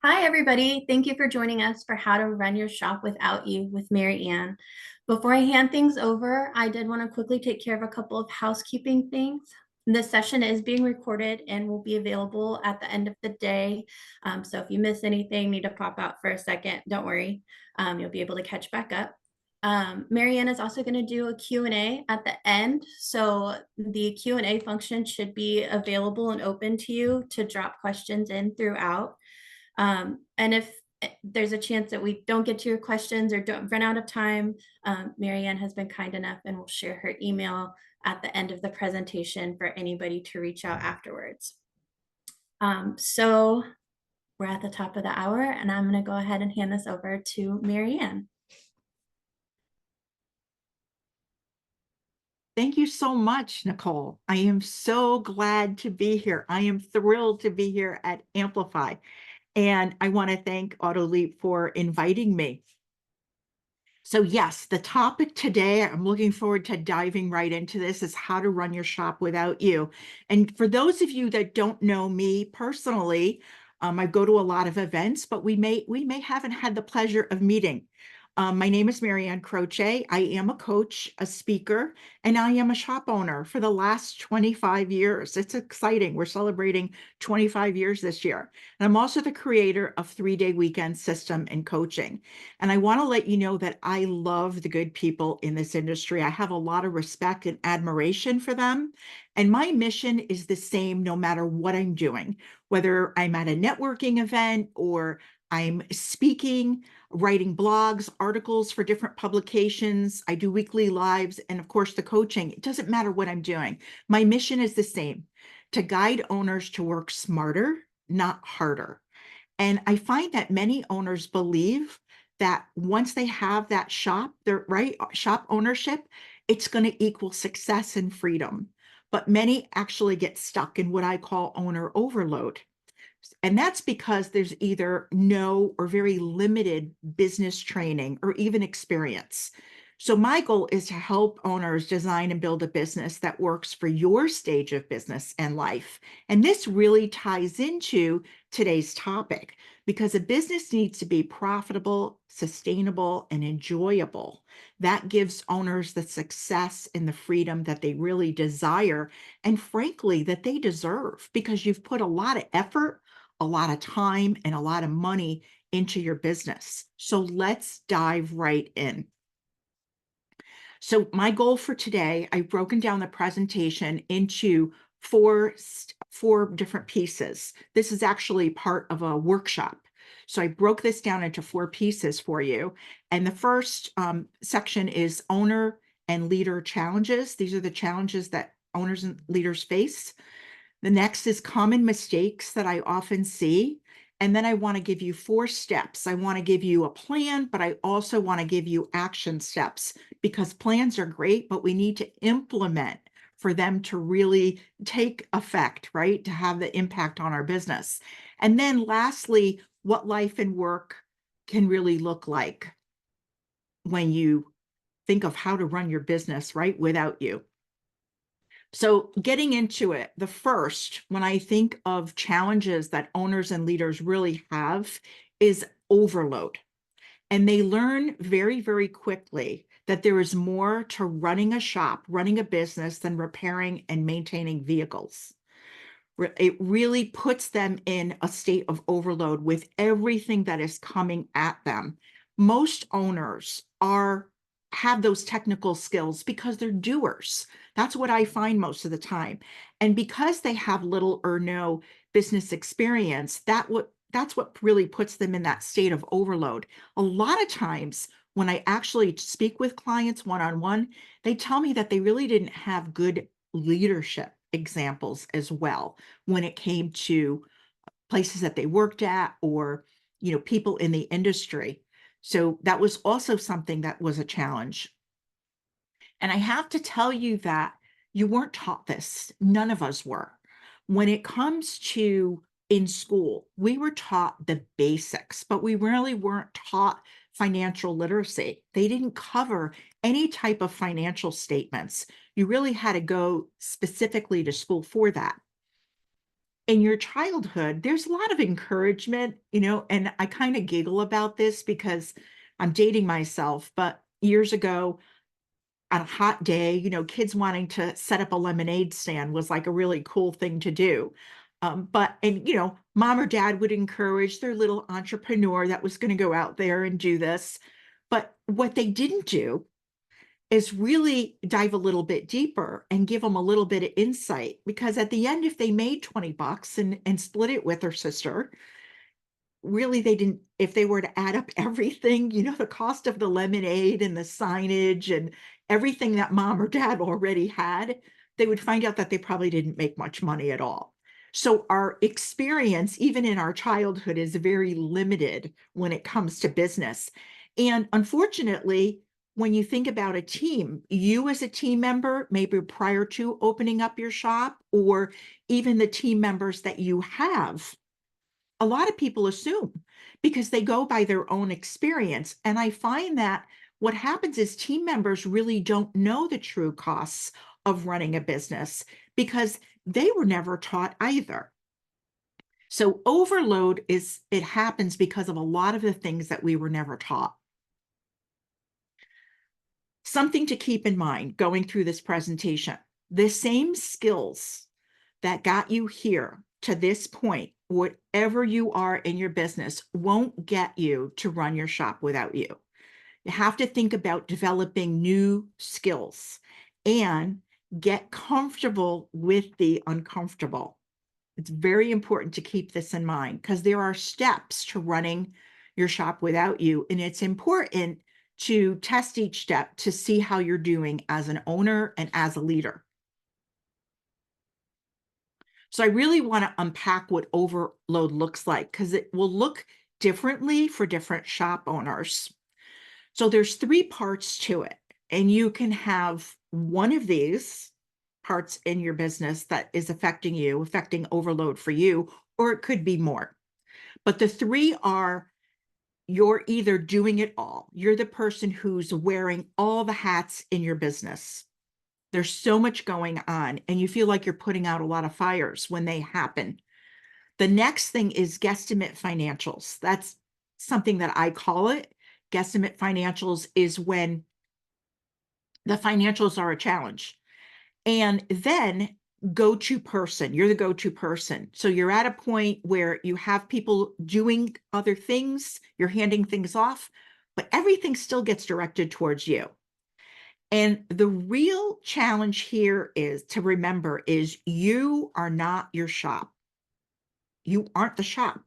Hi, everybody. Thank you for joining us for How to Run Your Shop Without You with Maryann. Before I hand things over, I did want to quickly take care of a couple of housekeeping things. This session is being recorded and will be available at the end of the day. So if you miss anything, need to pop out for a second, don't worry. You'll be able to catch back up. Maryann is also going to do a Q&A at the end. So the Q&A function should be available and open to you to drop questions in throughout. And if there's a chance that we don't get to your questions or don't run out of time, Maryann has been kind enough and will share her email at the end of the presentation for anybody to reach out afterwards. So we're at the top of the hour, and I'm going to go ahead and hand this over to Maryann. Thank you so much, Nicole. I am so glad to be here. I am thrilled to be here at Amplify. And I want to thank AutoLeap for inviting me. So yes, the topic today, I'm looking forward to diving right into this, is how to run your shop without you. And for those of you that don't know me personally, I go to a lot of events, but we may haven't had the pleasure of meeting. My name is Maryann Croce. I am a coach, a speaker, and I am a shop owner for the last 25 years. It's exciting. We're celebrating 25 years this year. And I'm also the creator of 3-Day Weekend System and Coaching. And I want to let you know that I love the good people in this industry. I have a lot of respect and admiration for them. And my mission is the same no matter what I'm doing, whether I'm at a networking event or I'm speaking, writing blogs, articles for different publications. I do weekly lives, and of course, the coaching. It doesn't matter what I'm doing. My mission is the same: to guide owners to work smarter, not harder. And I find that many owners believe that once they have that shop, their right shop ownership, it's going to equal success and freedom. But many actually get stuck in what I call owner overload. And that's because there's either no or very limited business training or even experience. So my goal is to help owners design and build a business that works for your stage of business and life. And this really ties into today's topic because a business needs to be profitable, sustainable, and enjoyable. That gives owners the success and the freedom that they really desire and frankly that they deserve because you've put a lot of effort, a lot of time, and a lot of money into your business. So let's dive right in. So my goal for today, I've broken down the presentation into four different pieces. This is actually part of a workshop. So I broke this down into 4 pieces for you. And the first section is owner and leader challenges. These are the challenges that owners and leaders face. The next is common mistakes that I often see. And then I want to give you 4 steps. I want to give you a plan, but I also want to give you action steps because plans are great, but we need to implement for them to really take effect, right? To have the impact on our business. And then lastly, what life and work can really look like when you think of how to run your business, right? Without you. So getting into it, the first, when I think of challenges that owners and leaders really have, is overload. And they learn very, very quickly that there is more to running a shop, running a business than repairing and maintaining vehicles. It really puts them in a state of overload with everything that is coming at them. Most owners have those technical skills because they're doers. That's what I find most of the time. And because they have little or no business experience, that's what really puts them in that state of overload. A lot of times when I actually speak with clients one-on-one, they tell me that they really didn't have good leadership examples as well when it came to places that they worked at or people in the industry. So that was also something that was a challenge. And I have to tell you that you weren't taught this. None of us were. When it comes to in school, we were taught the basics, but we really weren't taught financial literacy. They didn't cover any type of financial statements. You really had to go specifically to school for that. in your childhood, there's a lot of encouragement, and I kind of giggle about this because I'm dating myself, but years ago, on a hot day, kids wanting to set up a lemonade stand was like a really cool thing to do. Mom or dad would encourage their little entrepreneur that was going to go out there and do this. But what they didn't do is really dive a little bit deeper and give them a little bit of insight, because at the end, if they made 20 bucks and split it with their sister, really they didn't, if they were to add up everything, the cost of the lemonade and the signage and everything that mom or dad already had, they would find out that they probably didn't make much money at all. So our experience, even in our childhood, is very limited when it comes to business. And unfortunately, when you think about a team, you as a team member, maybe prior to opening up your shop, or even the team members that you have, a lot of people assume, because they go by their own experience. And I find that what happens is team members really don't know the true costs of running a business because they were never taught either. So overload it happens because of a lot of the things that we were never taught. Something to keep in mind going through this presentation: the same skills that got you here to this point, whatever you are in your business, won't get you to run your shop without you. You have to think about developing new skills and get comfortable with the uncomfortable. It's very important to keep this in mind because there are steps to running your shop without you. And it's important to test each step to see how you're doing as an owner and as a leader. So I really want to unpack what overload looks like, because it will look differently for different shop owners. So there's three parts to it, and you can have one of these parts in your business that is affecting overload for you, or it could be more. But the three are: you're either doing it all. You're the person who's wearing all the hats in your business. There's so much going on, and you feel like you're putting out a lot of fires when they happen. The next thing is guesstimate financials. That's something that I call it. Guesstimate financials is when the financials are a challenge. And then go-to person, you're the go-to person. So you're at a point where you have people doing other things, you're handing things off, but everything still gets directed towards you. And the real challenge here is to remember is you are not your shop. You aren't the shop.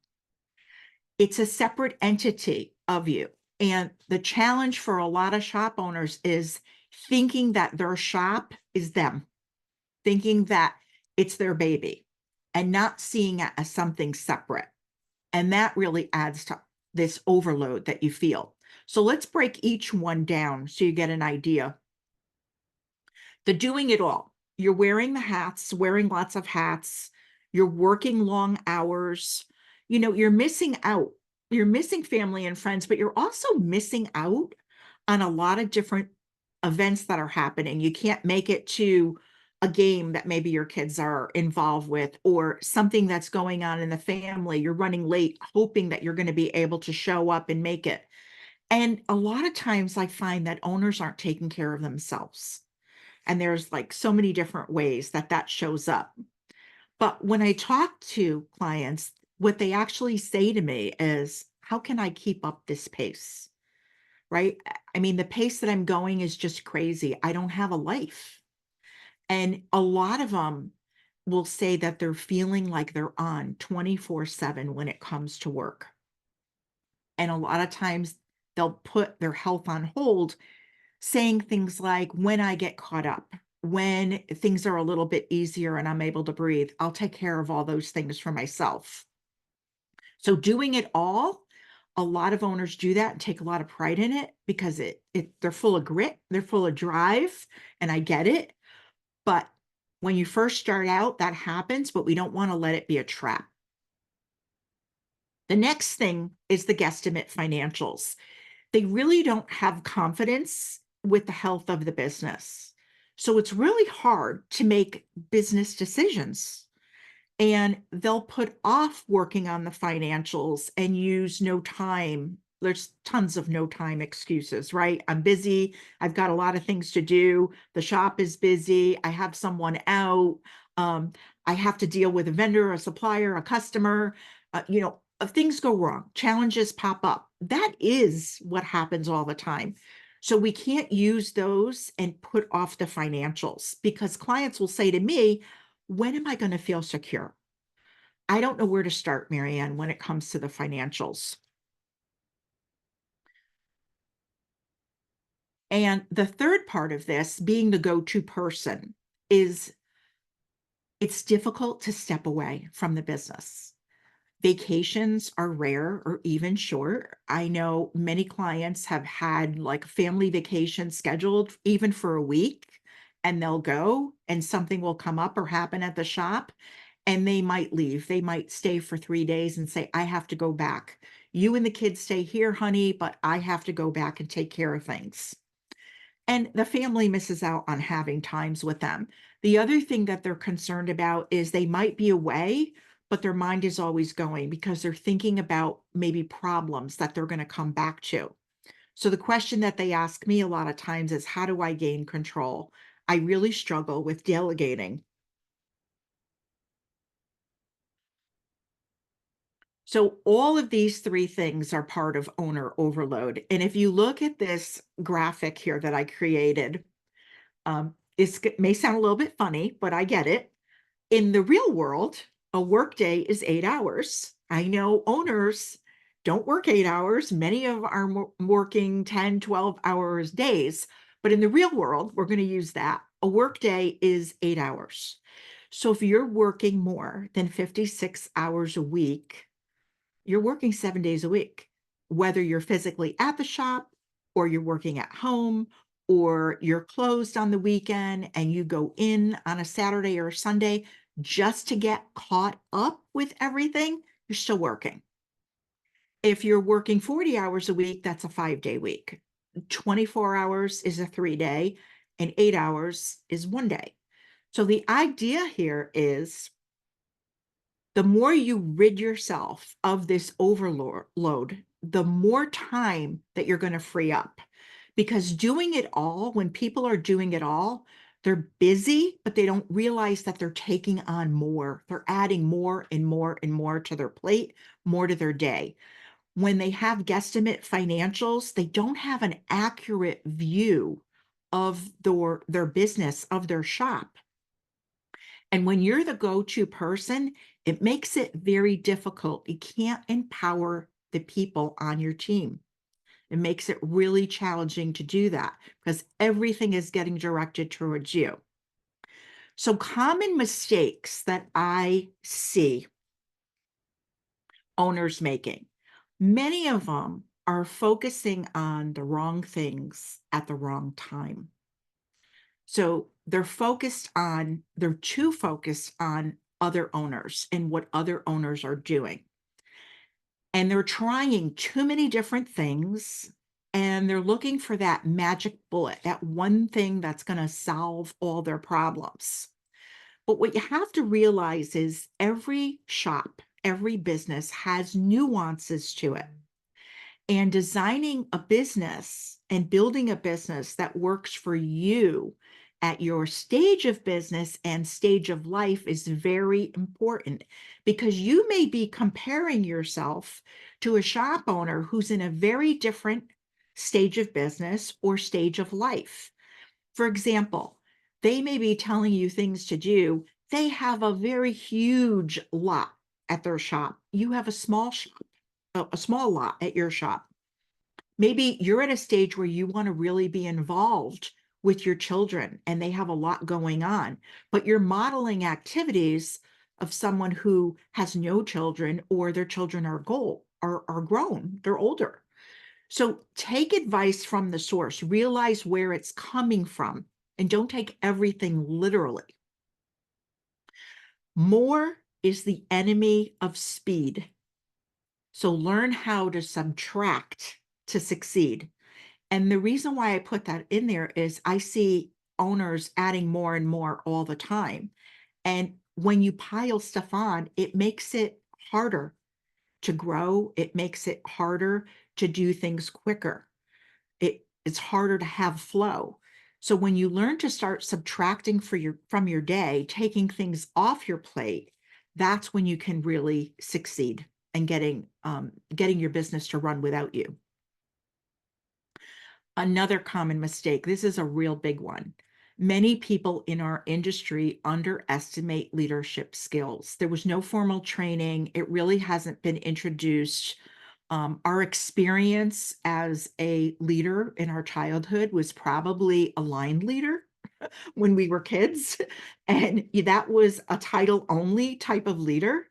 It's a separate entity of you. And the challenge for a lot of shop owners is thinking that their shop is them, thinking that it's their baby, and not seeing it as something separate. And that really adds to this overload that you feel. So let's break each one down so you get an idea. The doing it all. You're wearing the hats, wearing lots of hats. You're working long hours. You're missing out. You're missing family and friends, but you're also missing out on a lot of different events that are happening. You can't make it to a game that maybe your kids are involved with, or something that's going on in the family. You're running late, hoping that you're going to be able to show up and make it. And a lot of times I find that owners aren't taking care of themselves. And there's like so many different ways that that shows up. But when I talk to clients, what they actually say to me is, how can I keep up this pace? Right? I mean, the pace that I'm going is just crazy. I don't have a life. And a lot of them will say that they're feeling like they're on 24/7 when it comes to work. And a lot of times they'll put their health on hold, saying things like, when I get caught up, when things are a little bit easier and I'm able to breathe, I'll take care of all those things for myself. So doing it all, a lot of owners do that and take a lot of pride in it because they're full of grit, they're full of drive, and I get it. But when you first start out, that happens, but we don't want to let it be a trap. The next thing is the guesstimate financials. They really don't have confidence with the health of the business. So it's really hard to make business decisions. and they'll put off working on the financials and use no time. There's tons of no time excuses, right? I'm busy. I've got a lot of things to do. The shop is busy. I have someone out. Um, I have to deal with a vendor, a supplier, a customer. Things go wrong. Challenges pop up. That is what happens all the time. So we can't use those and put off the financials because clients will say to me, when am I going to feel secure? I don't know where to start, Maryann, when it comes to the financials. And the third part of this, being the go-to person, is it's difficult to step away from the business. Vacations are rare or even short. I know many clients have had like family vacation scheduled even for a week, and they'll go and something will come up or happen at the shop and they might leave. They might stay for 3 days and say, I have to go back. You and the kids stay here, honey, but I have to go back and take care of things. And the family misses out on having times with them. The other thing that they're concerned about is they might be away, but their mind is always going because they're thinking about maybe problems that they're going to come back to. So the question that they ask me a lot of times is, how do I gain control? I really struggle with delegating. So all of these three things are part of owner overload. And if you look at this graphic here that I created, it may sound a little bit funny, but I get it. In the real world, a workday is 8 hours. I know owners don't work 8 hours. Many of are working 10, 12 hours days. But in the real world, we're going to use that. A workday is 8 hours. So if you're working more than 56 hours a week, you're working 7 days a week, whether you're physically at the shop or you're working at home or you're closed on the weekend and you go in on a Saturday or a Sunday just to get caught up with everything, you're still working. If you're working 40 hours a week, that's a 5 day week. 24 hours is a 3 day, and 8 hours is 1 day. So the idea here is the more you rid yourself of this overload, the more time that you're going to free up. Because doing it all, when people are doing it all, they're busy, but they don't realize that they're taking on more. They're adding more and more and more to their plate, more to their day. When they have guesstimate financials, they don't have an accurate view of their business, of their shop. And when you're the go-to person, it makes it very difficult. You can't empower the people on your team. It makes it really challenging to do that because everything is getting directed towards you. So common mistakes that I see owners making, many of them are focusing on the wrong things at the wrong time. So they're too focused on other owners and what other owners are doing. And they're trying too many different things and they're looking for that magic bullet, that one thing that's going to solve all their problems. But what you have to realize is every shop, every business has nuances to it. And designing a business and building a business that works for you at your stage of business and stage of life is very important because you may be comparing yourself to a shop owner who's in a very different stage of business or stage of life. For example, they may be telling you things to do. They have a very huge lot at their shop. You have a small shop, a small lot at your shop. Maybe you're at a stage where you want to really be involved with your children and they have a lot going on, but you're modeling activities of someone who has no children or their children are grown, they're older. So take advice from the source, realize where it's coming from, and don't take everything literally. More is the enemy of speed. So learn how to subtract to succeed. And the reason why I put that in there is I see owners adding more and more all the time. And when you pile stuff on, it makes it harder to grow. It makes it harder to do things quicker. It's harder to have flow. So when you learn to start subtracting from your day, taking things off your plate, that's when you can really succeed and getting your business to run without you. Another common mistake, this is a real big one. Many people in our industry underestimate leadership skills. There was no formal training. It really hasn't been introduced. Our experience as a leader in our childhood was probably a line leader when we were kids. And that was a title only type of leader.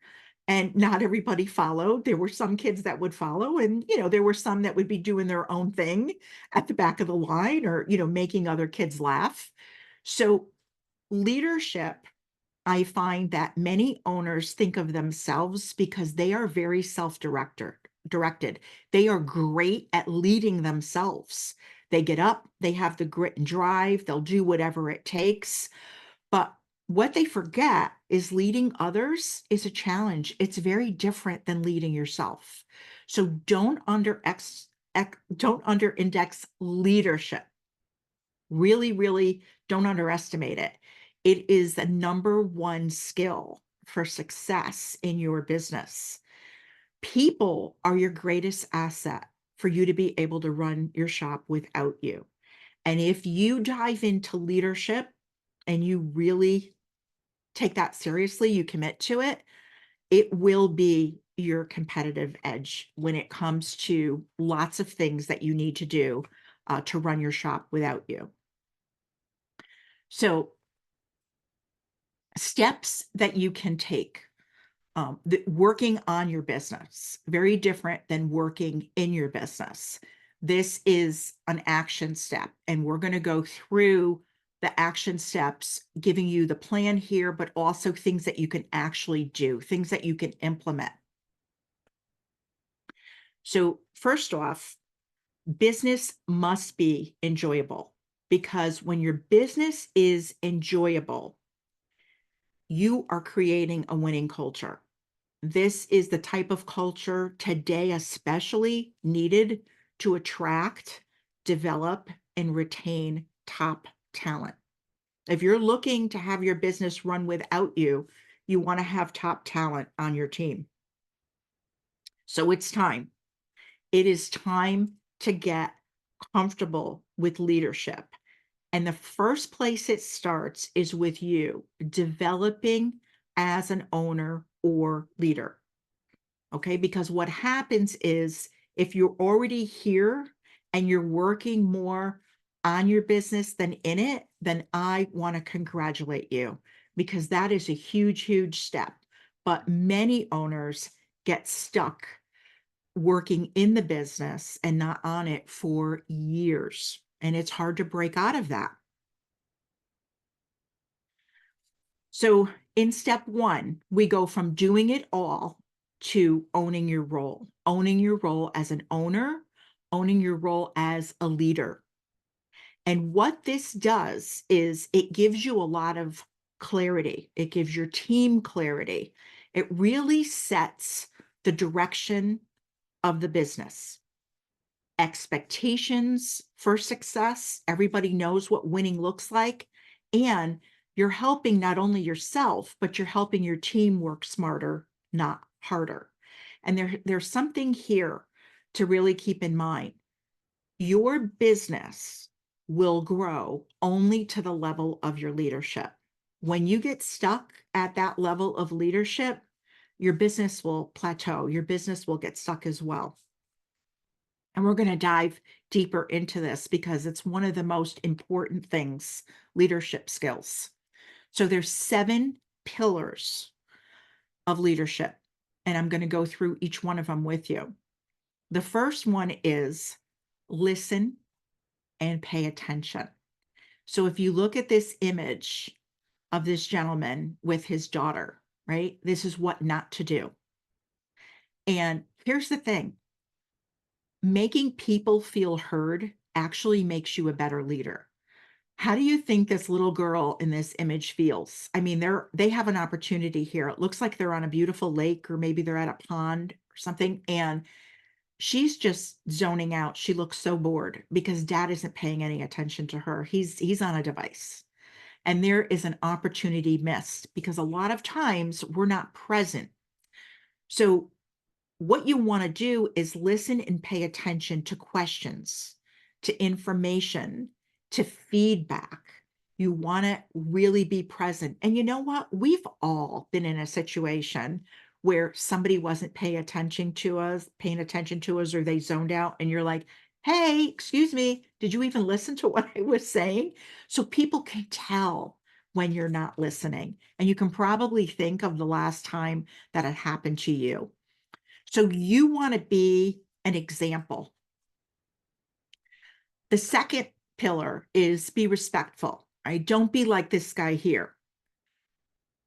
And not everybody followed. There were some kids that would follow, and there were some that would be doing their own thing at the back of the line, or making other kids laugh. So leadership, I find that many owners think of themselves because they are very directed. They are great at leading themselves. They get up, they have the grit and drive, they'll do whatever it takes. But what they forget is leading others is a challenge. It's very different than leading yourself. So don't under index leadership. Really, really don't underestimate it. It is the number one skill for success in your business. People are your greatest asset for you to be able to run your shop without you. And if you dive into leadership and you really take that seriously, you commit to it, it will be your competitive edge when it comes to lots of things that you need to do to run your shop without you. So, steps that you can take. Working on your business, very different than working in your business. This is an action step, and we're going to go through the action steps, giving you the plan here, but also things that you can actually do, things that you can implement. So, first off, business must be enjoyable, because when your business is enjoyable, you are creating a winning culture. This is the type of culture today especially needed to attract, develop, and retain top talent. If you're looking to have your business run without you, you want to have top talent on your team. So it's time. It is time to get comfortable with leadership. And the first place it starts is with you developing as an owner or leader. Okay, because what happens is if you're already here and you're working more on your business than in it, then I want to congratulate you, because that is a huge, huge step. But many owners get stuck working in the business and not on it for years. And it's hard to break out of that. So in step one, we go from doing it all to owning your role as an owner, owning your role as a leader. And what this does is it gives you a lot of clarity. It gives your team clarity. It really sets the direction of the business. Expectations for success. Everybody knows what winning looks like. And you're helping not only yourself, but you're helping your team work smarter, not harder. And there's something here to really keep in mind. Your business will grow only to the level of your leadership. When you get stuck at that level of leadership, your business will plateau. Your business will get stuck as well. And we're going to dive deeper into this because it's one of the most important things, leadership skills. So there's 7 pillars of leadership, and I'm going to go through each one of them with you. The first one is listen and pay attention. So if you look at this image of this gentleman with his daughter, right? This is what not to do. And here's the thing. Making people feel heard actually makes you a better leader. How do you think this little girl in this image feels? I mean, they have an opportunity here. It looks like they're on a beautiful lake, or maybe they're at a pond or something, and she's just zoning out. She looks so bored because dad isn't paying any attention to her. He's on a device. And there is an opportunity missed because a lot of times we're not present. So what you want to do is listen and pay attention to questions, to information, to feedback. You want to really be present. And you know what? We've all been in a situation where somebody wasn't paying attention to us, or they zoned out, and you're like, hey, excuse me, did you even listen to what I was saying? So people can tell when you're not listening. And you can probably think of the last time that it happened to you. So you want to be an example. The second pillar is be respectful, right? Don't be like this guy here.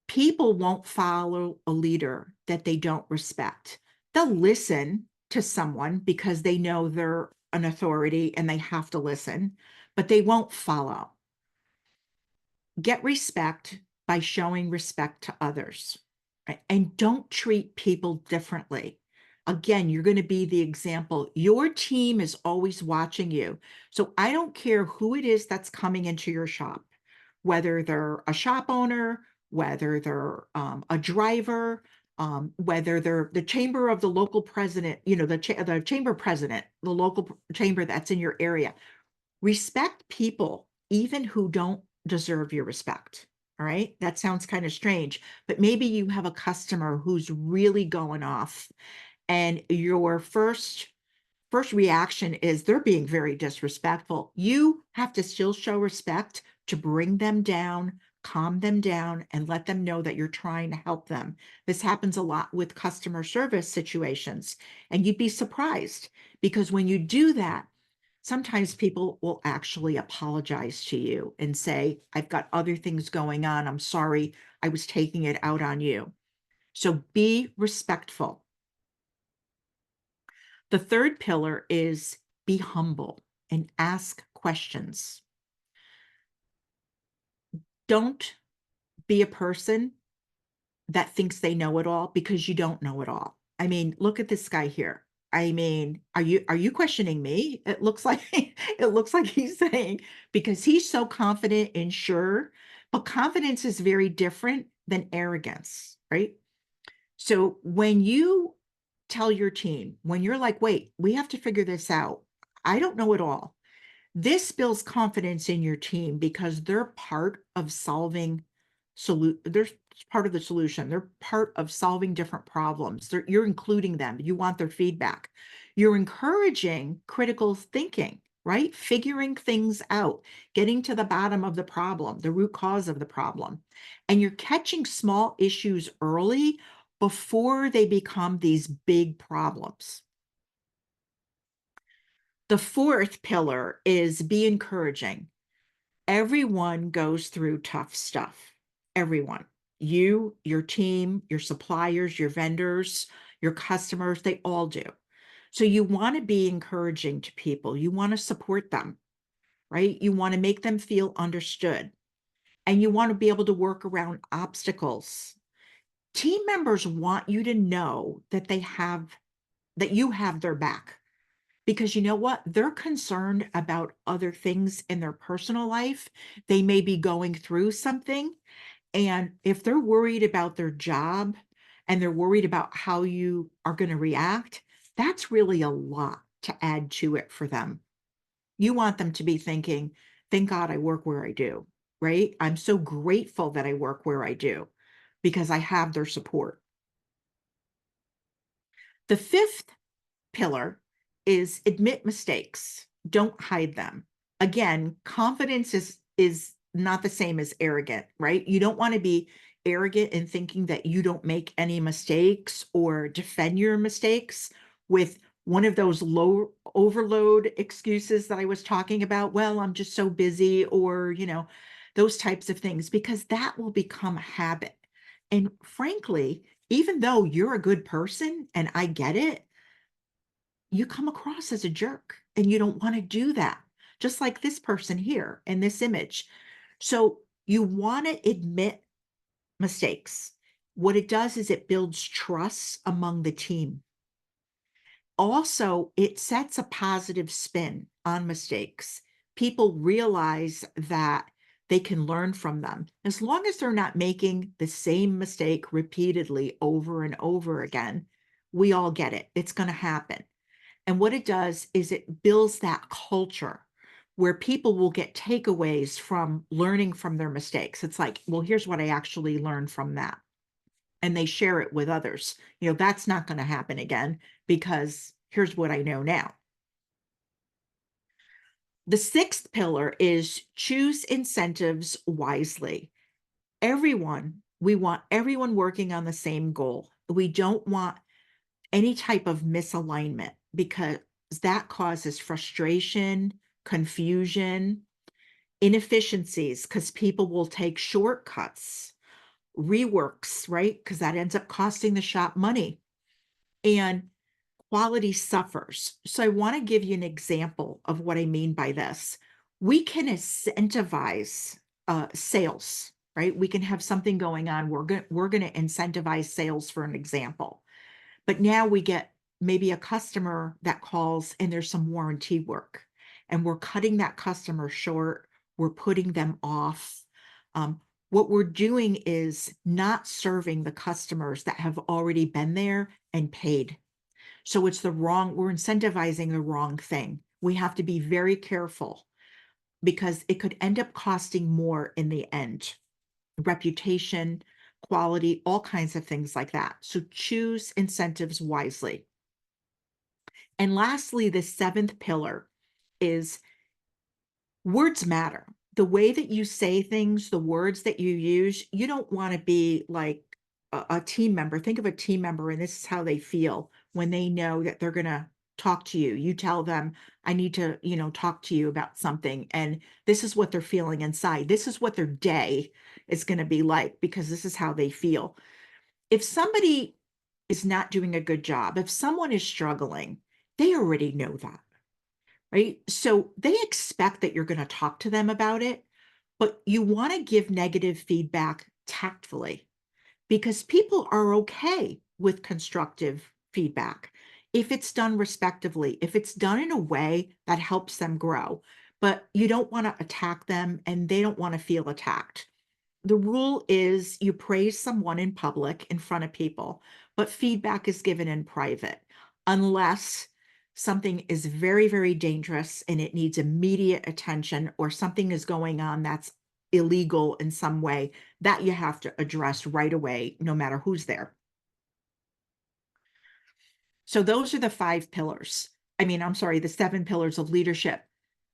People won't follow a leader that they don't respect. They'll listen to someone because they know they're an authority and they have to listen, but they won't follow. Get respect by showing respect to others, right? And don't treat people differently. Again, you're going to be the example. Your team is always watching you. So I don't care who it is that's coming into your shop, whether they're a shop owner, whether they're a driver, whether they're the chamber of the local president, the chamber president, the local chamber that's in your area. Respect people, even who don't deserve your respect. All right. That sounds kind of strange, but maybe you have a customer who's really going off, and your first reaction is they're being very disrespectful. You have to still show respect to bring them down, calm them down, and let them know that you're trying to help them. This happens a lot with customer service situations, and you'd be surprised because when you do that, sometimes people will actually apologize to you and say, I've got other things going on. I'm sorry. I was taking it out on you. So be respectful. The third pillar is be humble and ask questions. Don't be a person that thinks they know it all, because you don't know it all. I mean, look at this guy here. I mean, are you questioning me? It looks like it looks like he's saying, because he's so confident and sure, but confidence is very different than arrogance, right? So when you tell your team, when you're like, wait, we have to figure this out. I don't know it all. This builds confidence in your team because they're part of they're part of the solution. They're part of solving different problems. You're including them. You want their feedback. You're encouraging critical thinking, right? Figuring things out, getting to the bottom of the problem, the root cause of the problem. And you're catching small issues early before they become these big problems. The fourth pillar is be encouraging. Everyone goes through tough stuff. Everyone. You, your team, your suppliers, your vendors, your customers, they all do. So you want to be encouraging to people. You want to support them, right? You want to make them feel understood, and you want to be able to work around obstacles. Team members want you to know that you have their back. Because you know what? They're concerned about other things in their personal life. They may be going through something. And if they're worried about their job and they're worried about how you are going to react, that's really a lot to add to it for them. You want them to be thinking, thank God I work where I do, right? I'm so grateful that I work where I do because I have their support. The fifth pillar is admit mistakes. Don't hide them. Again, confidence is not the same as arrogant, right? You don't want to be arrogant in thinking that you don't make any mistakes or defend your mistakes with one of those low overload excuses that I was talking about. Well, I'm just so busy, or, those types of things, because that will become a habit. And frankly, even though you're a good person and I get it, you come across as a jerk and you don't want to do that. just like this person here in this image. So you want to admit mistakes. What it does is it builds trust among the team. Also, it sets a positive spin on mistakes. People realize that they can learn from them. As long as they're not making the same mistake repeatedly over and over again, we all get it. It's going to happen. And what it does is it builds that culture where people will get takeaways from learning from their mistakes. It's like, well, here's what I actually learned from that. And they share it with others. That's not going to happen again because here's what I know now. The sixth pillar is choose incentives wisely. We want everyone working on the same goal. We don't want any type of misalignment because that causes frustration, confusion, inefficiencies because people will take shortcuts, reworks, right? Because that ends up costing the shop money and quality suffers. So I want to give you an example of what I mean by this. We can incentivize sales, right? We can have something going on. We're going to incentivize sales for an example. But now we get maybe a customer that calls and there's some warranty work, and we're cutting that customer short. We're putting them off. What we're doing is not serving the customers that have already been there and paid. So we're incentivizing the wrong thing. We have to be very careful because it could end up costing more in the end. Reputation, quality, all kinds of things like that. So choose incentives wisely. And lastly, the seventh pillar is words matter. The way that you say things, the words that you use, you don't want to be like a team member. Think of a team member, and this is how they feel when they know that they're going to talk to you. You tell them, I need to, talk to you about something. And this is what they're feeling inside. This is what their day is going to be like because this is how they feel. If somebody is not doing a good job, if someone is struggling, they already know that, right? So they expect that you're going to talk to them about it, but you want to give negative feedback tactfully because people are okay with constructive feedback if it's done respectively, if it's done in a way that helps them grow. But you don't want to attack them and they don't want to feel attacked. The rule is you praise someone in public in front of people, but feedback is given in private unless something is very, very dangerous and it needs immediate attention or something is going on that's illegal in some way that you have to address right away, no matter who's there. So those are the five pillars. I'm sorry, the seven pillars of leadership.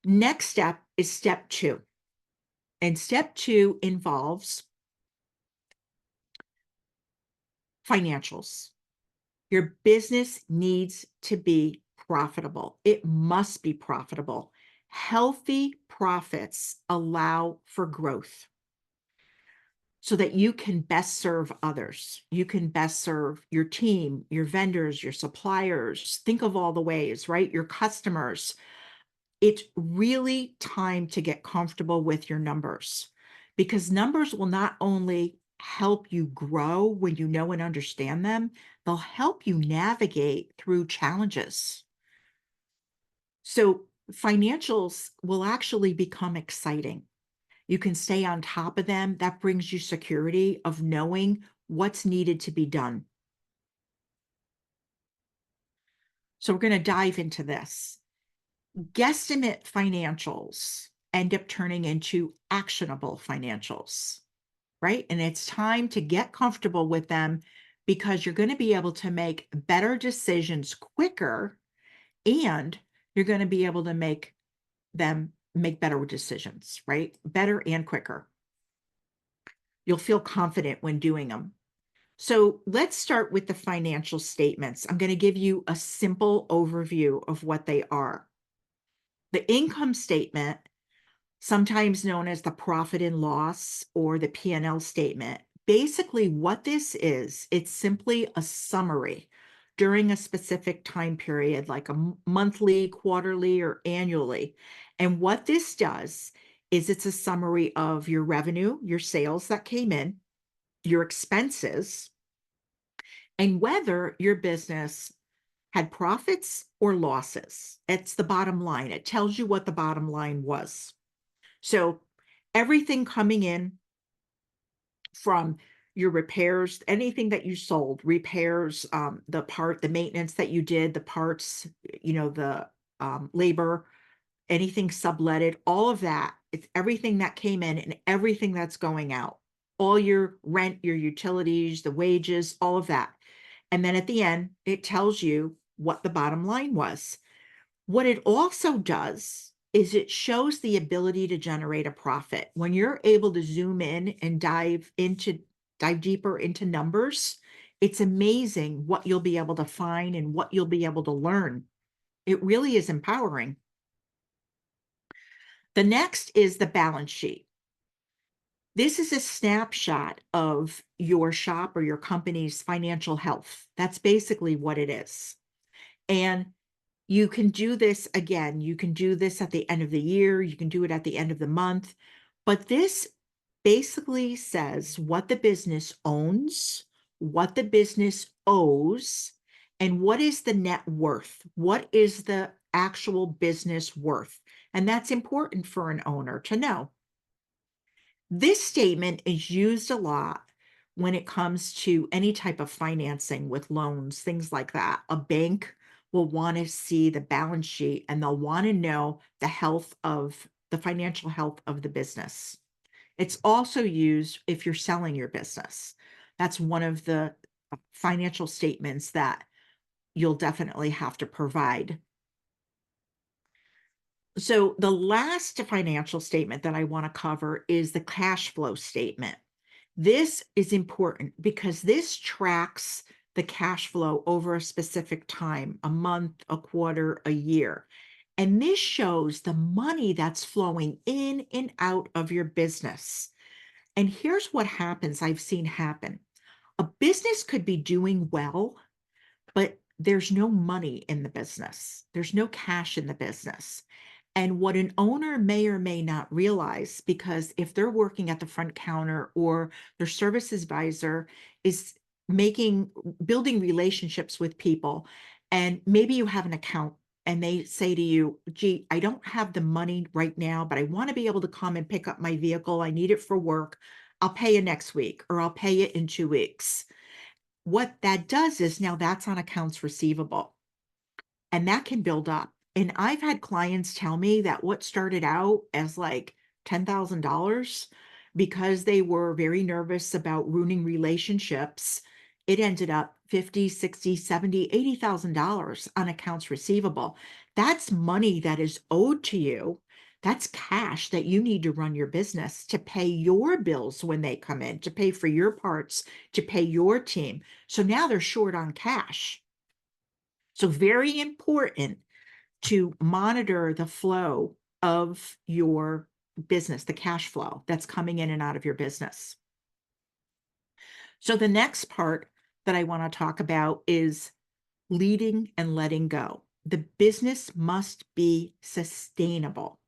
Next step is step two. And step two involves financials. Your business needs to be profitable. It must be profitable. Healthy profits allow for growth so that you can best serve others. You can best serve your team, your vendors, your suppliers. Think of all the ways, right? Your customers. It's really time to get comfortable with your numbers because numbers will not only help you grow when you know and understand them, they'll help you navigate through challenges. So financials will actually become exciting. You can stay on top of them. That brings you security of knowing what's needed to be done. So we're going to dive into this. Guesstimate financials end up turning into actionable financials, right? And it's time to get comfortable with them because you're going to be able to make better decisions quicker and you're going to be able to make better decisions, right? Better and quicker. You'll feel confident when doing them. So let's start with the financial statements. I'm going to give you a simple overview of what they are. The income statement, sometimes known as the profit and loss or the P&L statement. Basically, what this is, it's simply a summary. during a specific time period, like a monthly, quarterly, or annually. And what this does is it's a summary of your revenue, your sales that came in, your expenses, and whether your business had profits or losses. It's the bottom line. It tells you what the bottom line was. So everything coming in from your repairs, anything that you sold, repairs, the maintenance that you did, the parts, the labor, anything subletted, all of that. It's everything that came in and everything that's going out. All your rent, your utilities, the wages, all of that. And then at the end, it tells you what the bottom line was. What it also does is it shows the ability to generate a profit. When you're able to zoom in and dive deeper into numbers, it's amazing what you'll be able to find and what you'll be able to learn. It really is empowering. The next is the balance sheet. This is a snapshot of your shop or your company's financial health. That's basically what it is. And you can do this again. You can do this at the end of the year. You can do it at the end of the month. But this basically says what the business owns, what the business owes, and what is the net worth? What is the actual business worth? And that's important for an owner to know. This statement is used a lot when it comes to any type of financing with loans, things like that. A bank will want to see the balance sheet and they'll want to know the financial health of the business. It's also used if you're selling your business. That's one of the financial statements that you'll definitely have to provide. So the last financial statement that I want to cover is the cash flow statement. This is important because this tracks the cash flow over a specific time, a month, a quarter, a year. And this shows the money that's flowing in and out of your business. And here's what happens, I've seen happen. A business could be doing well, but there's no money in the business. There's no cash in the business. And what an owner may or may not realize, because if they're working at the front counter or their service advisor is building relationships with people, and maybe you have an account and they say to you, gee, I don't have the money right now, but I want to be able to come and pick up my vehicle. I need it for work. I'll pay you next week or I'll pay you in 2 weeks. What that does is now that's on accounts receivable and that can build up. And I've had clients tell me that what started out as like $10,000 because they were very nervous about ruining relationships, it ended up 50, 60, 70, $80,000 on accounts receivable. That's money that is owed to you. That's cash that you need to run your business, to pay your bills when they come in, to pay for your parts, to pay your team. So now they're short on cash. So very important to monitor the flow of your business, the cash flow that's coming in and out of your business. So the next part that I want to talk about is leading and letting go. The business must be sustainable.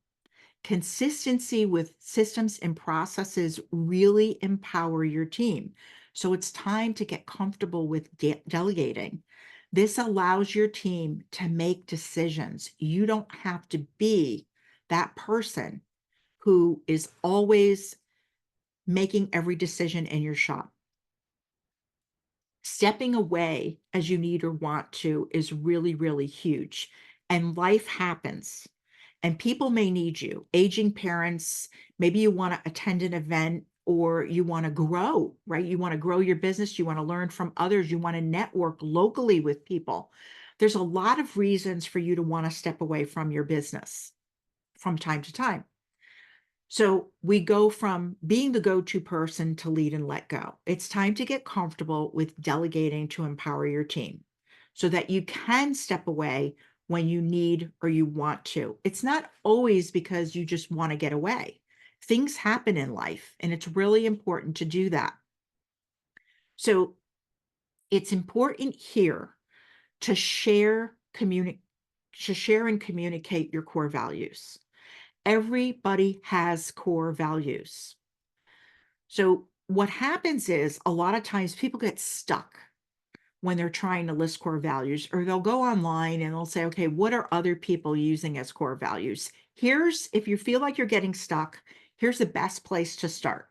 Consistency with systems and processes really empower your team. So it's time to get comfortable with delegating. This allows your team to make decisions. You don't have to be that person who is always making every decision in your shop. Stepping away as you need or want to is really, really huge. And life happens. And people may need you, aging parents, maybe you want to attend an event or you want to grow, right? You want to grow your business, you want to learn from others, you want to network locally with people. There's a lot of reasons for you to want to step away from your business from time to time. So we go from being the go-to person to lead and let go. It's time to get comfortable with delegating to empower your team so that you can step away when you need or you want to. It's not always because you just want to get away. Things happen in life, and it's really important to do that. So it's important here to share and communicate your core values. Everybody has core values. So what happens is a lot of times people get stuck when they're trying to list core values, or they'll go online and they'll say, okay, what are other people using as core values? If you feel like you're getting stuck, here's the best place to start.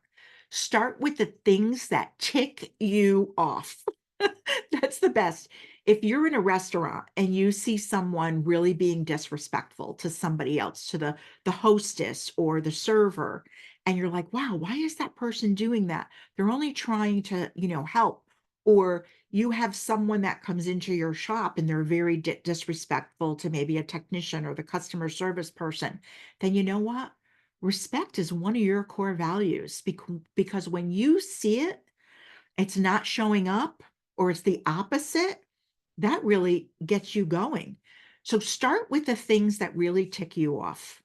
Start with the things that tick you off. That's the best. If you're in a restaurant and you see someone really being disrespectful to somebody else, to the hostess or the server, and you're like, wow, why is that person doing that? They're only trying to, help. Or you have someone that comes into your shop and they're very disrespectful to maybe a technician or the customer service person, then you know what? Respect is one of your core values, because when you see it, it's not showing up, or it's the opposite, that really gets you going. So start with the things that really tick you off,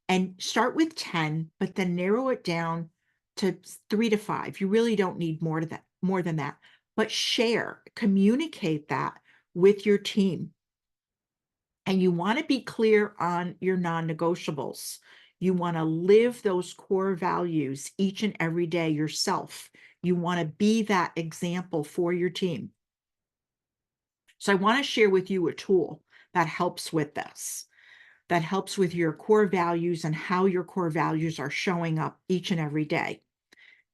and start with 10, but then narrow it down to 3 to 5. You really don't need more than that. But communicate that with your team. And you want to be clear on your non-negotiables. You want to live those core values each and every day yourself. You want to be that example for your team. So I want to share with you a tool that helps with this, that helps with your core values and how your core values are showing up each and every day.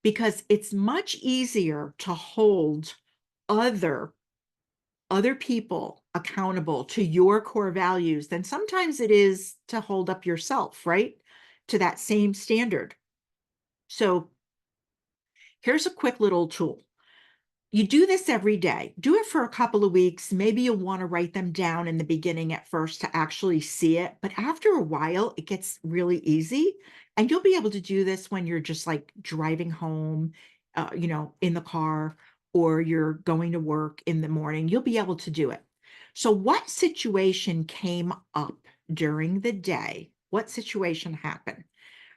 Because it's much easier to hold other people accountable to your core values than sometimes it is to hold up yourself, right? To that same standard. So here's a quick little tool. You do this every day. Do it for a couple of weeks. Maybe you'll want to write them down in the beginning at first to actually see it. But after a while, it gets really easy. And you'll be able to do this when you're just like driving home, in the car, or you're going to work in the morning. You'll be able to do it. So, what situation came up during the day? What situation happened,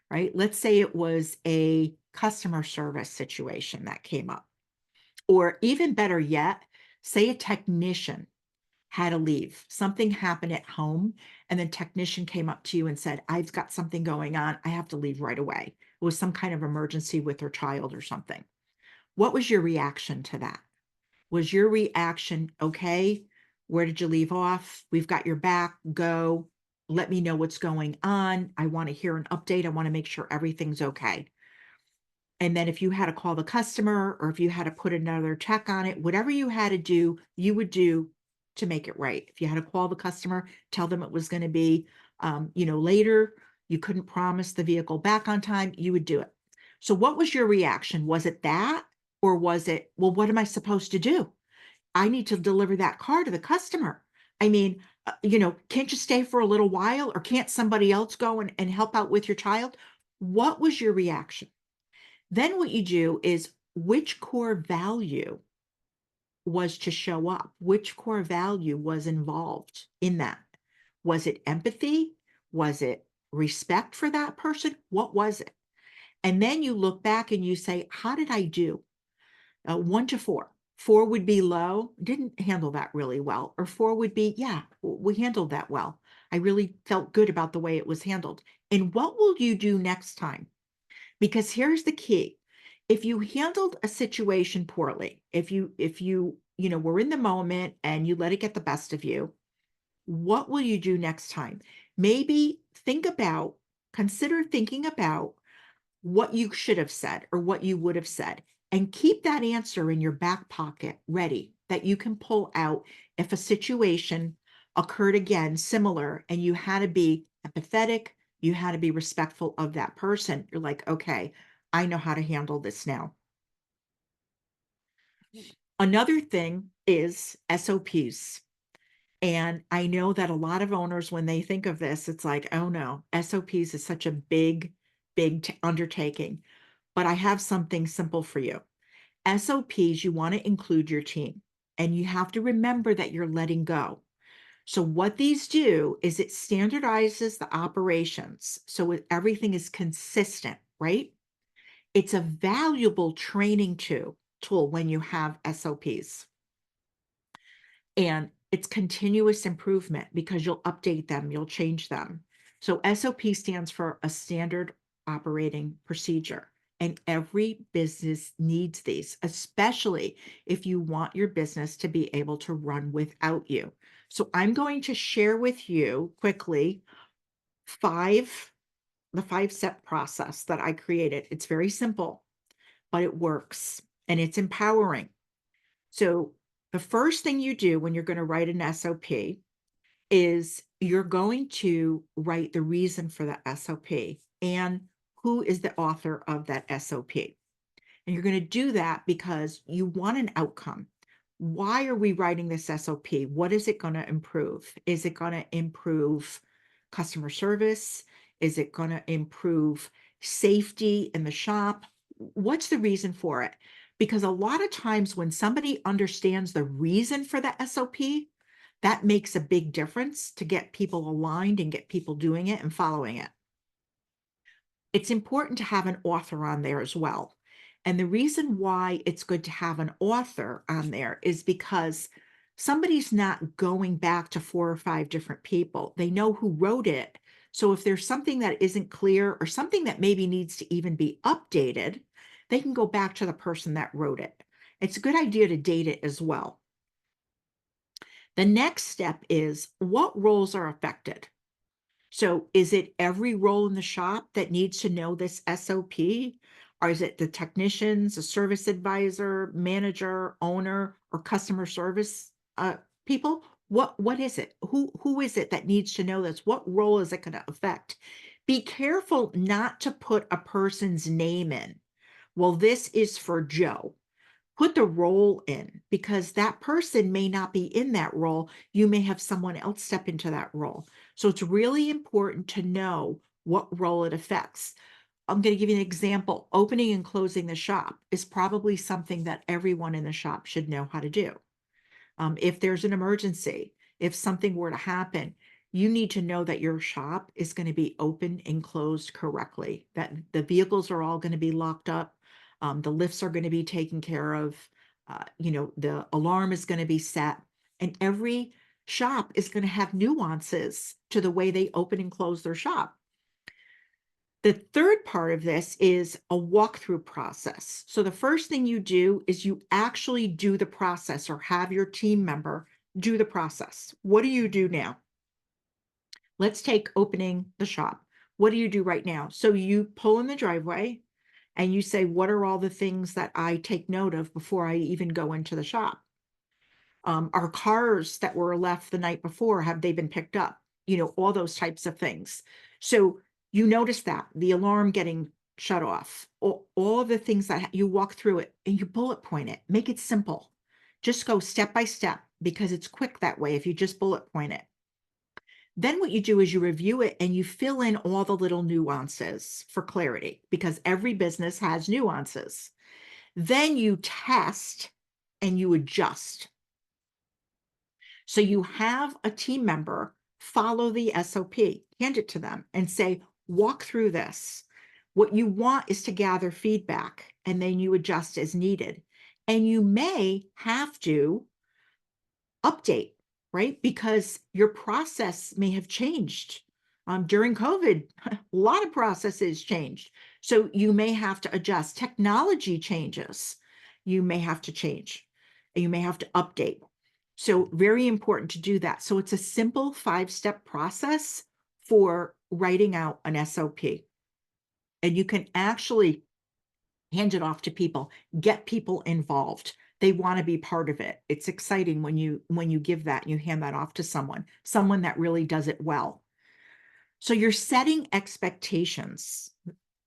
right? Let's say it was a customer service situation that came up. Or even better yet, say a technician had to leave. Something happened at home, and the technician came up to you and said, I've got something going on. I have to leave right away. It was some kind of emergency with their child or something. What was your reaction to that? Was your reaction, okay, where did you leave off? We've got your back. Go. Let me know what's going on. I want to hear an update. I want to make sure everything's okay. And then if you had to call the customer, or if you had to put another check on it, whatever you had to do, you would do to make it right. If you had to call the customer, tell them it was going to be, later, you couldn't promise the vehicle back on time, you would do it. So what was your reaction? Was it that? Or was it, well, what am I supposed to do? I need to deliver that car to the customer. I mean, can't you stay for a little while, or can't somebody else go and help out with your child? What was your reaction? Then what you do is, which core value was to show up? Which core value was involved in that? Was it empathy? Was it respect for that person? What was it? And then you look back and you say, how did I do? 1 to 4. 4 would be low, didn't handle that really well. Or 4 would be, yeah, we handled that well. I really felt good about the way it was handled. And what will you do next time? Because here's the key. If you handled a situation poorly, if you were in the moment and you let it get the best of you, what will you do next time? Maybe consider thinking about what you should have said or what you would have said, and keep that answer in your back pocket ready, that you can pull out if a situation occurred again similar and you had to be empathetic, you had to be respectful of that person. You're like, okay, I know how to handle this now. Another thing is SOPs. And I know that a lot of owners, when they think of this, it's like, oh no, SOPs is such a big undertaking. But I have something simple for you. SOPs, you want to include your team, and you have to remember that you're letting go. So what these do is it standardizes the operations, so everything is consistent, right? It's a valuable training tool when you have SOPs. And It's continuous improvement because you'll update them, you'll change them. So SOP stands for a standard operating procedure. And every business needs these, especially if you want your business to be able to run without you. So I'm going to share with you quickly five, the 5-step process that I created. It's very simple, but it works and it's empowering. So the first thing you do when you're going to write an SOP is you're going to write the reason for the SOP and who is the author of that SOP. And you're going to do that because you want an outcome. Why are we writing this SOP? What is it going to improve? Is it going to improve customer service? Is it going to improve safety in the shop? What's the reason for it? Because a lot of times when somebody understands the reason for the SOP, that makes a big difference to get people aligned and get people doing it and following it. It's important to have an author on there as well. And the reason why it's good to have an author on there is because somebody's not going back to 4 or 5 different people. They know who wrote it. So if there's something that isn't clear or something that maybe needs to even be updated, they can go back to the person that wrote it. It's a good idea to date it as well. The next step is what roles are affected? So is it every role in the shop that needs to know this SOP? Or is it the technicians, a service advisor, manager, owner, or customer service people? What is it? Who is it that needs to know this? What role is it going to affect? Be careful not to put a person's name in. Well, this is for Joe. Put the role in because that person may not be in that role. You may have someone else step into that role. So it's really important to know what role it affects. I'm going to give you an example. Opening and closing the shop is probably something that everyone in the shop should know how to do. If there's an emergency, if something were to happen, you need to know that your shop is going to be open and closed correctly, that the vehicles are all going to be locked up, the lifts are going to be taken care of, the alarm is going to be set, and every shop is going to have nuances to the way they open and close their shop. The third part of this is a walkthrough process. So the first thing you do is you actually do the process or have your team member do the process. What do you do now? Let's take opening the shop. What do you do right now? So you pull in the driveway and you say, what are all the things that I take note of before I even go into the shop? Our cars that were left the night before, have they been picked up? All those types of things. So you notice that the alarm getting shut off, all of the things that you walk through it and you bullet point it, make it simple. Just go step by step because it's quick that way if you just bullet point it. Then what you do is you review it and you fill in all the little nuances for clarity because every business has nuances. Then you test and you adjust. So you have a team member follow the SOP, hand it to them and say, walk through this. What you want is to gather feedback and then you adjust as needed. And you may have to update, right? Because your process may have changed. During COVID, a lot of processes changed. So you may have to adjust. Technology changes. You may have to change. You may have to update. So very important to do that. So it's a simple 5-step process for writing out an SOP. And you can actually hand it off to people, get people involved. They want to be part of it. It's exciting when you give that, you hand that off to someone that really does it well. So you're setting expectations,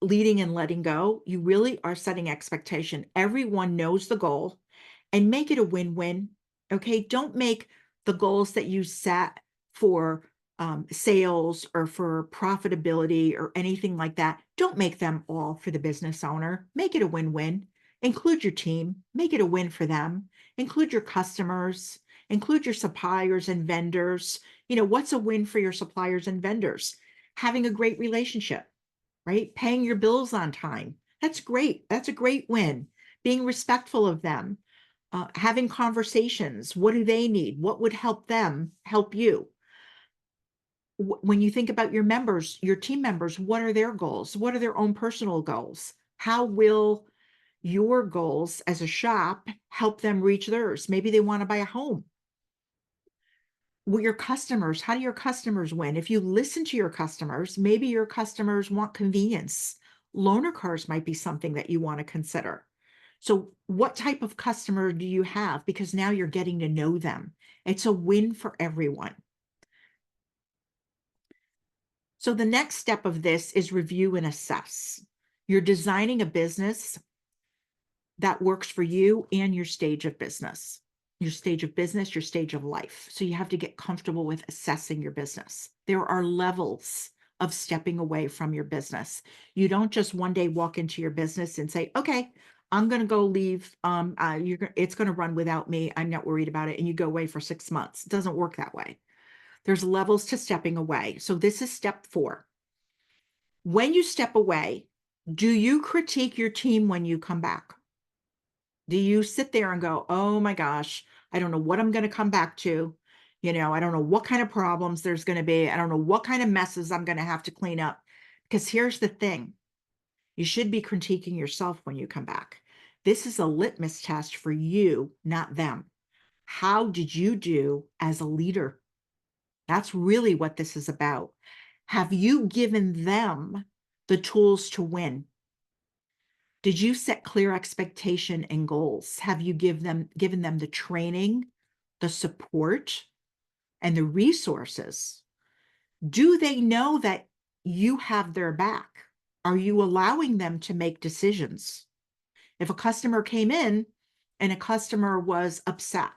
leading and letting go. You really are setting expectation. Everyone knows the goal and make it a win-win. Okay. Don't make the goals that you set for sales or for profitability or anything like that. Don't make them all for the business owner. Make it a win-win. Include your team, make it a win for them. Include your customers, include your suppliers and vendors. What's a win for your suppliers and vendors? Having a great relationship, right? Paying your bills on time. That's great. That's a great win. Being respectful of them. having conversations. What do they need? What would help them help you? When you think about your members, your team members, what are their goals? What are their own personal goals? How will your goals as a shop help them reach theirs? Maybe they want to buy a home. Well, your customers, how do your customers win? If you listen to your customers, maybe your customers want convenience. Loaner cars might be something that you want to consider. So, what type of customer do you have? Because now you're getting to know them. It's a win for everyone. So, the next step of this is review and assess. You're designing a business that works for you and your stage of business, your stage of life. So you have to get comfortable with assessing your business. There are levels of stepping away from your business. You don't just one day walk into your business and say, okay, I'm going to go leave. It's going to run without me. I'm not worried about it. And you go away for 6 months. It doesn't work that way. There's levels to stepping away. So this is step 4. When you step away, do you critique your team when you come back? Do you sit there and go, oh my gosh, I don't know what I'm going to come back to. I don't know what kind of problems there's going to be. I don't know what kind of messes I'm going to have to clean up. Because here's the thing, you should be critiquing yourself when you come back. This is a litmus test for you, not them. How did you do as a leader? That's really what this is about. Have you given them the tools to win? Did you set clear expectation and goals? Have you given them the training, the support, and the resources? Do they know that you have their back? Are you allowing them to make decisions? If a customer came in and a customer was upset,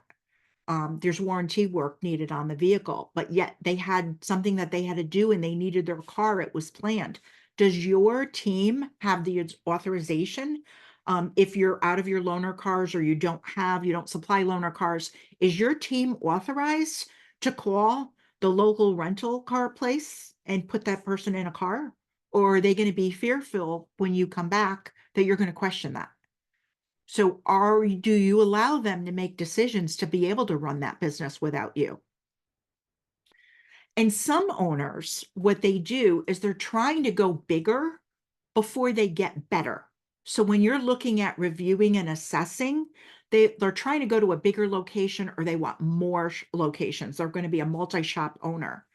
there's warranty work needed on the vehicle, but yet they had something that they had to do and they needed their car, it was planned. Does your team have the authorization? If you're out of your loaner cars or you don't supply loaner cars, is your team authorized to call the local rental car place and put that person in a car? Or are they going to be fearful when you come back that you're going to question that? So do you allow them to make decisions to be able to run that business without you? And some owners, what they do is they're trying to go bigger before they get better. So when you're looking at reviewing and assessing, they're trying to go to a bigger location or they want more locations. They're going to be a multi-shop owner.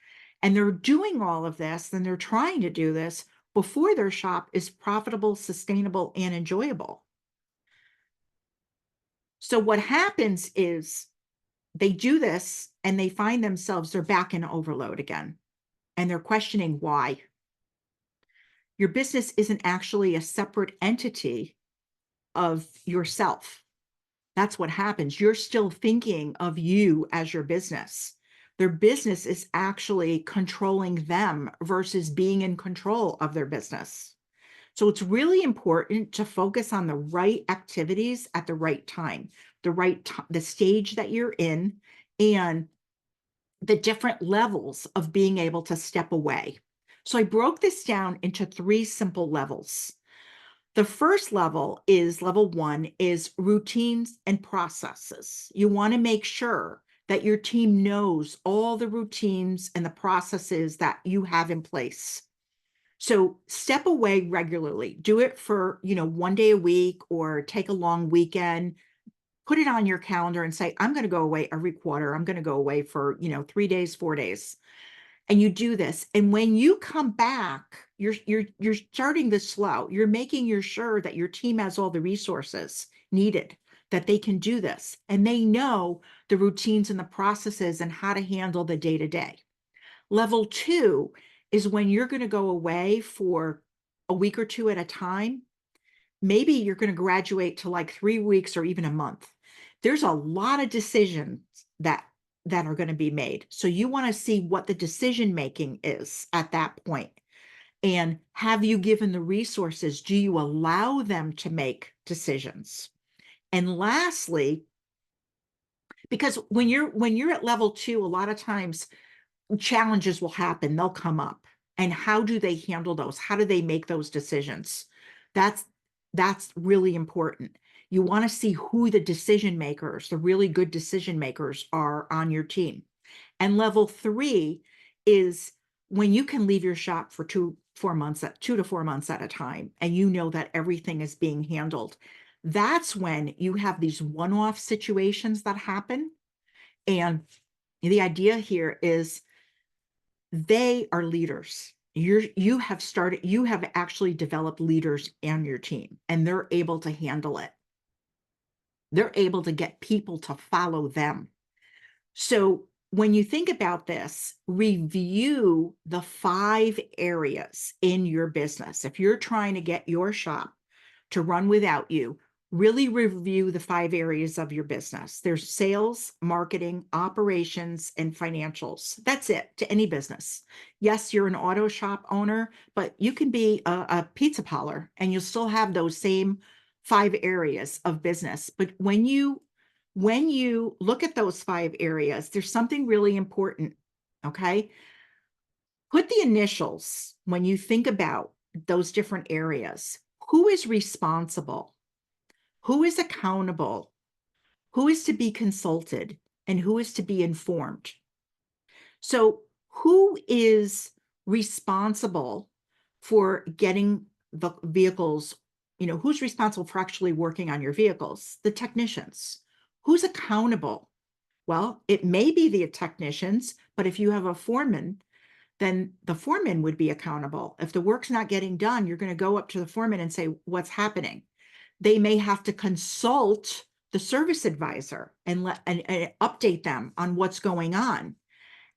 And they're doing all of this, and they're trying to do this before their shop is profitable, sustainable, and enjoyable. So what happens is they do this and they find themselves, they're back in overload again, and they're questioning why. Your business isn't actually a separate entity of yourself. That's what happens. You're still thinking of you as your business. Their business is actually controlling them versus being in control of their business. So it's really important to focus on the right activities at the right time, the stage that you're in, and the different levels of being able to step away. So I broke this down into 3 simple levels. The first level is level 1 is routines and processes. You want to make sure that your team knows all the routines and the processes that you have in place. So step away regularly. Do it for, 1 day a week or take a long weekend. Put it on your calendar and say, I'm going to go away every quarter. I'm going to go away for, 3 days, 4 days. And you do this. And when you come back, you're starting this slow. You're making sure that your team has all the resources needed, that they can do this. And they know the routines and the processes and how to handle the day-to-day. Level 2 is when you're going to go away for a week or 2 at a time. Maybe you're going to graduate to like 3 weeks or even a month. There's a lot of decisions that are going to be made. So you want to see what the decision making is at that point. And have you given the resources? Do you allow them to make decisions? And lastly, because when you're at level 2, a lot of times challenges will happen, they'll come up. And how do they handle those? How do they make those decisions? That's really important. You want to see who the decision makers, the really good decision makers are on your team. And level 3 is when you can leave your shop for 2 to 4 months at a time, and you know that everything is being handled. That's when you have these one-off situations that happen. And the idea here is they are leaders. You have actually developed leaders on your team, and they're able to handle it. They're able to get people to follow them. So when you think about this, review the 5 areas in your business. If you're trying to get your shop to run without you, really review the 5 areas of your business. There's sales, marketing, operations, and financials. That's it to any business. Yes, you're an auto shop owner, but you can be a pizza parlor and you'll still have those same 5 areas of business. But when you look at those 5 areas, there's something really important, okay? Put the initials when you think about those different areas. Who is responsible? Who is accountable? Who is to be consulted? And who is to be informed? So, who is responsible for getting the vehicles? Who's responsible for actually working on your vehicles? The technicians. Who's accountable? Well, it may be the technicians, but if you have a foreman, then the foreman would be accountable. If the work's not getting done, you're going to go up to the foreman and say, what's happening? They may have to consult the service advisor and update them on what's going on.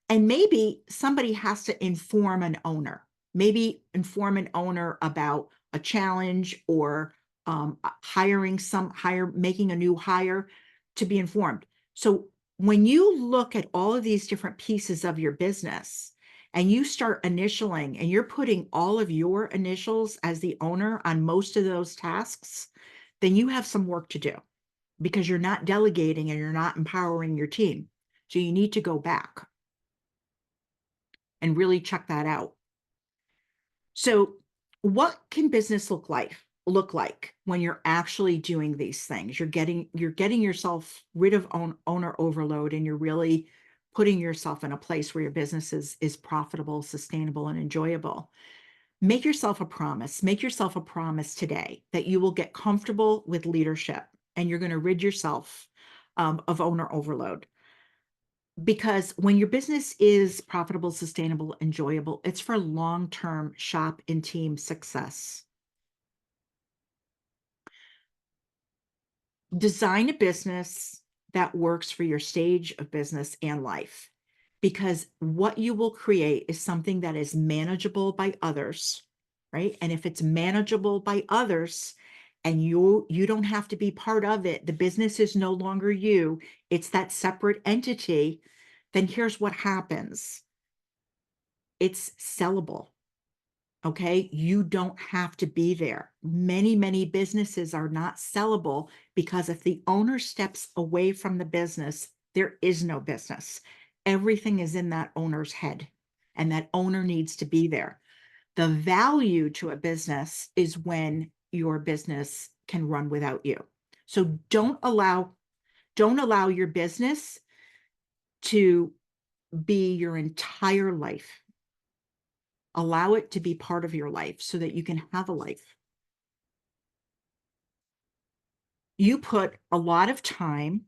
And maybe somebody has to inform an owner, maybe inform an owner about a challenge or making a new hire to be informed. So when you look at all of these different pieces of your business and you start initialing and you're putting all of your initials as the owner on most of those tasks, then you have some work to do because you're not delegating and you're not empowering your team. So you need to go back and really check that out. So what can business look like when you're actually doing these things? You're getting yourself rid of owner overload, and you're really putting yourself in a place where your business is profitable, sustainable, and enjoyable. Make yourself a promise. Make yourself a promise today that you will get comfortable with leadership and you're going to rid yourself of owner overload. Because when your business is profitable, sustainable, enjoyable, it's for long-term shop and team success. Design a business that works for your stage of business and life, because what you will create is something that is manageable by others, right? And if it's manageable by others and you don't have to be part of it, the business is no longer you, it's that separate entity, then here's what happens. It's sellable. Okay, you don't have to be there. Many businesses are not sellable because if the owner steps away from the business, there is no business. Everything is in that owner's head, and that owner needs to be there. The value to a business is when your business can run without you. So don't allow your business to be your entire life. Allow it to be part of your life so that you can have a life. You put a lot of time,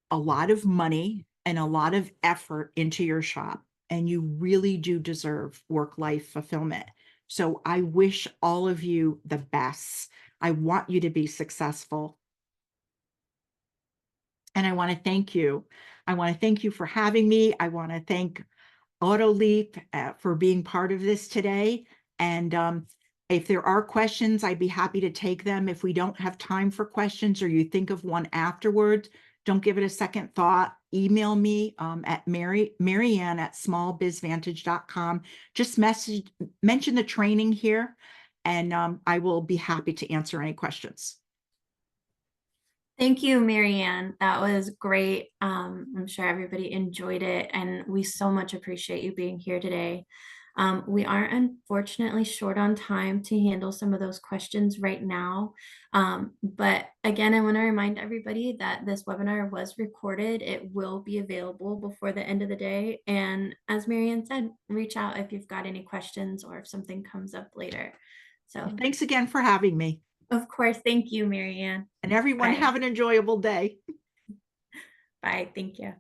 a lot of money, and a lot of effort into your shop, and you really do deserve work-life fulfillment. So I wish all of you the best. I want you to be successful. And I want to thank you. I want to thank you for having me. I want to thank AutoLeap for being part of this today. And if there are questions, I'd be happy to take them. If we don't have time for questions or you think of one afterwards, don't give it a second thought. Email me at Maryann at smallbizvantage.com. Just mention the training here, and I will be happy to answer any questions. Thank you, Maryann. That was great. I'm sure everybody enjoyed it, and we so much appreciate you being here today. We are unfortunately short on time to handle some of those questions right now. But again, I want to remind everybody that this webinar was recorded. It will be available before the end of the day. And as Maryann said, reach out if you've got any questions or if something comes up later. Well, So, thanks again for having me, of course, thank you, Maryann. and everyone Bye. have an enjoyable day. Bye. Thank you.